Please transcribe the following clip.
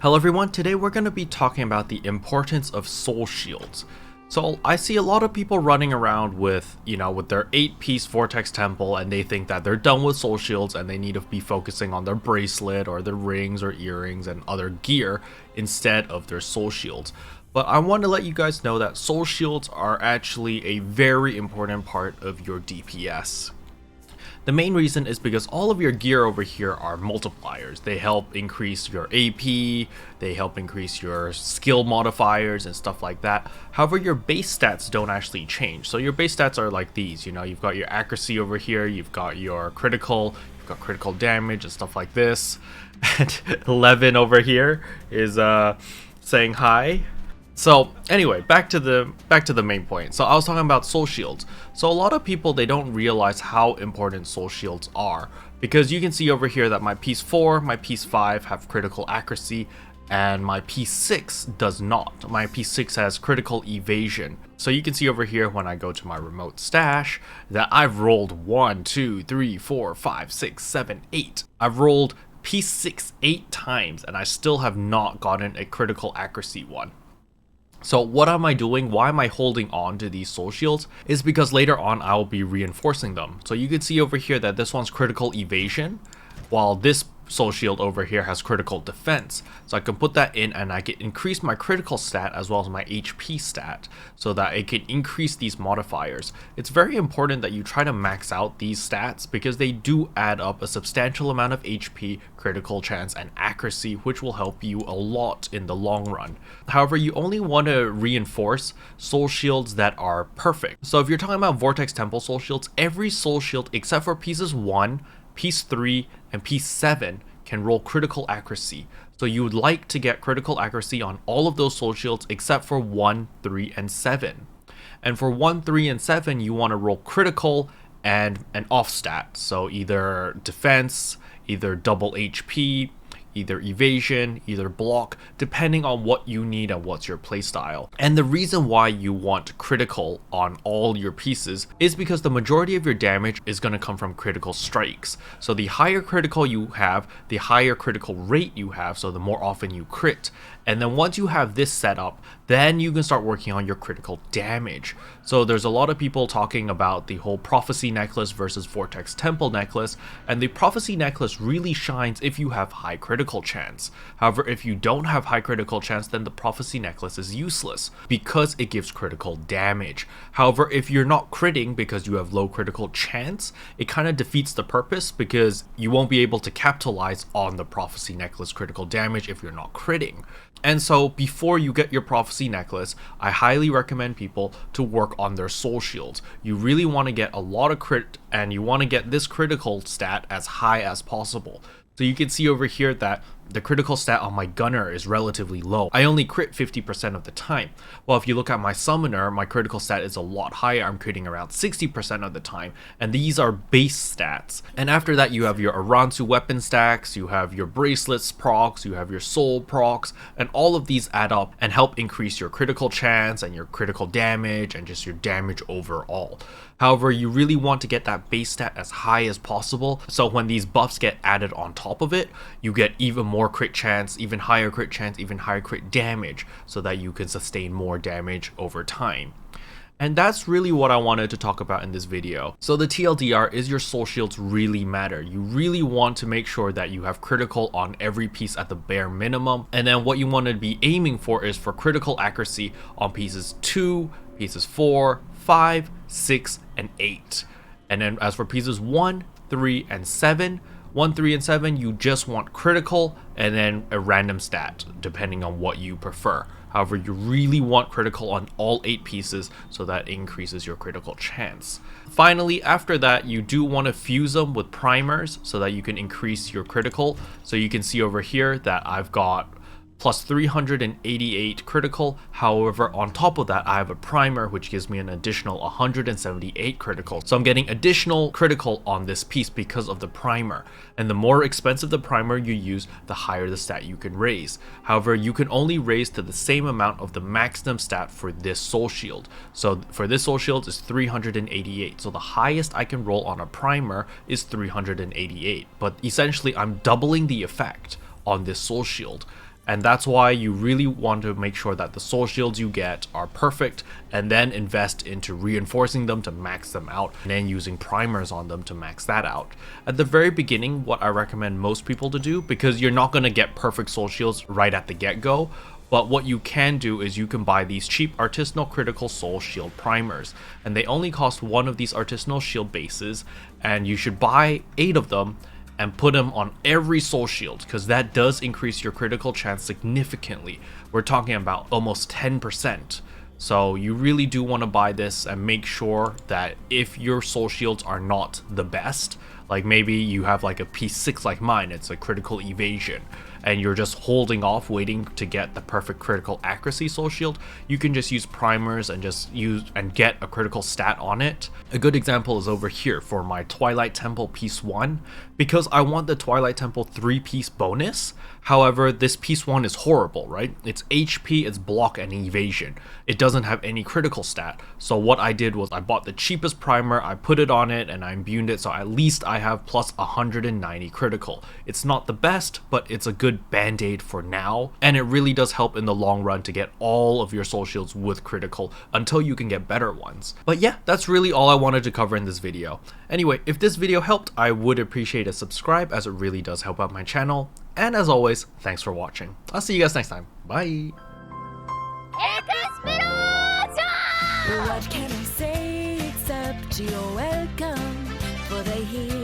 Hello everyone, today we're going to be talking about the importance of soul shields. So I see a lot of people running around with, with their 8-piece Vortex Temple, and they think that they're done with soul shields and they need to be focusing on their bracelet or their rings or earrings and other gear instead of their soul shields. But I want to let you guys know that soul shields are actually a very important part of your DPS. The main reason is because all of your gear over here are multipliers. They help increase your AP, they help increase your skill modifiers and stuff like that. However, your base stats don't actually change. So your base stats are like these, you've got your accuracy over here, you've got your critical, you've got critical damage and stuff like this. And 11 over here is saying hi. So anyway, back to the main point. So I was talking about soul shields. So a lot of people, they don't realize how important soul shields are, because you can see over here that my piece 4, my piece 5 have critical accuracy, and my piece 6 does not. My piece 6 has critical evasion. So you can see over here when I go to my remote stash that I've rolled 1, 2, 3, 4, 5, 6, 7, 8. I've rolled piece 6 8 times and I still have not gotten a critical accuracy one. So what am I doing? Why am I holding on to these soul shields? Is because later on I will be reinforcing them. So you can see over here that this one's critical evasion, while this soul shield over here has critical defense. So I can put that in and I can increase my critical stat as well as my HP stat so that it can increase these modifiers. It's very important that you try to max out these stats because they do add up a substantial amount of HP, critical chance, and accuracy, which will help you a lot in the long run. However, you only want to reinforce soul shields that are perfect. So if you're talking about Vortex Temple soul shields, every soul shield except for pieces 1, piece 3, and piece 7 can roll critical accuracy. So you would like to get critical accuracy on all of those soul shields except for 1, 3, and 7. And for 1, 3, and 7, you want to roll critical and an off stat. So either defense, either double HP, either evasion, either block, depending on what you need and what's your playstyle. And the reason why you want critical on all your pieces is because the majority of your damage is going to come from critical strikes. So the higher critical you have, the higher critical rate you have, so the more often you crit. And then once you have this set up, then you can start working on your critical damage. So there's a lot of people talking about the whole Prophecy Necklace versus Vortex Temple Necklace, and the Prophecy Necklace really shines if you have high critical chance. However, if you don't have high critical chance, then the Prophecy Necklace is useless because it gives critical damage. However, if you're not critting because you have low critical chance, it kind of defeats the purpose because you won't be able to capitalize on the Prophecy Necklace critical damage if you're not critting. And so before you get your Prophecy Necklace, I highly recommend people to work on their soul shields. You really want to get a lot of crit and you want to get this critical stat as high as possible. So you can see over here that the critical stat on my gunner is relatively low. I only crit 50% of the time. Well, if you look at my summoner, my critical stat is a lot higher. I'm critting around 60% of the time, and these are base stats. And after that, you have your Aransu weapon stacks, you have your bracelets procs, you have your soul procs, and all of these add up and help increase your critical chance and your critical damage and just your damage overall. However, you really want to get that base stat as high as possible, so when these buffs get added on top of it, you get even more crit chance, even higher crit chance, even higher crit damage, so that you can sustain more damage over time. And that's really what I wanted to talk about in this video. So the TLDR is your soul shields really matter. You really want to make sure that you have critical on every piece at the bare minimum. And then what you want to be aiming for is for critical accuracy on pieces 2, pieces 4, 5, 6, and 8. And then as for pieces 1, 3, and 7, 1, 3, and 7, you just want critical and then a random stat, depending on what you prefer. However, you really want critical on all 8 pieces so that increases your critical chance. Finally, after that, you do want to fuse them with primers so that you can increase your critical. So you can see over here that I've got plus 388 critical. However, on top of that, I have a primer which gives me an additional 178 critical. So I'm getting additional critical on this piece because of the primer. And the more expensive the primer you use, the higher the stat you can raise. However, you can only raise to the same amount of the maximum stat for this soul shield. So for this soul shield is 388. So the highest I can roll on a primer is 388. But essentially I'm doubling the effect on this soul shield. And that's why you really want to make sure that the soul shields you get are perfect, and then invest into reinforcing them to max them out, and then using primers on them to max that out. At the very beginning, what I recommend most people to do, because you're not going to get perfect soul shields right at the get-go, but what you can do is you can buy these cheap artisanal critical soul shield primers, and they only cost one of these artisanal shield bases, and you should buy 8 of them and put them on every soul shield, because that does increase your critical chance significantly. We're talking about almost 10%. So you really do want to buy this and make sure that if your soul shields are not the best, like maybe you have like a P6 like mine, it's a critical evasion, and you're just holding off waiting to get the perfect critical accuracy soul shield, you can just use primers and just use and get a critical stat on it. A good example is over here for my Twilight Temple piece 1, because I want the Twilight Temple 3-piece bonus. However, this piece 1 is horrible, right? It's HP, it's block, and evasion. It doesn't have any critical stat. So what I did was I bought the cheapest primer, I put it on it, and I imbued it, so at least I have plus 190 critical. It's not the best, but it's a good band-aid for now, and it really does help in the long run to get all of your soul shields with critical until you can get better ones. But yeah, that's really all I wanted to cover in this video. Anyway, if this video helped, I would appreciate a subscribe, as it really does help out my channel. And as always, thanks for watching. I'll see you guys next time. Bye! What can I say except you're welcome for the healing?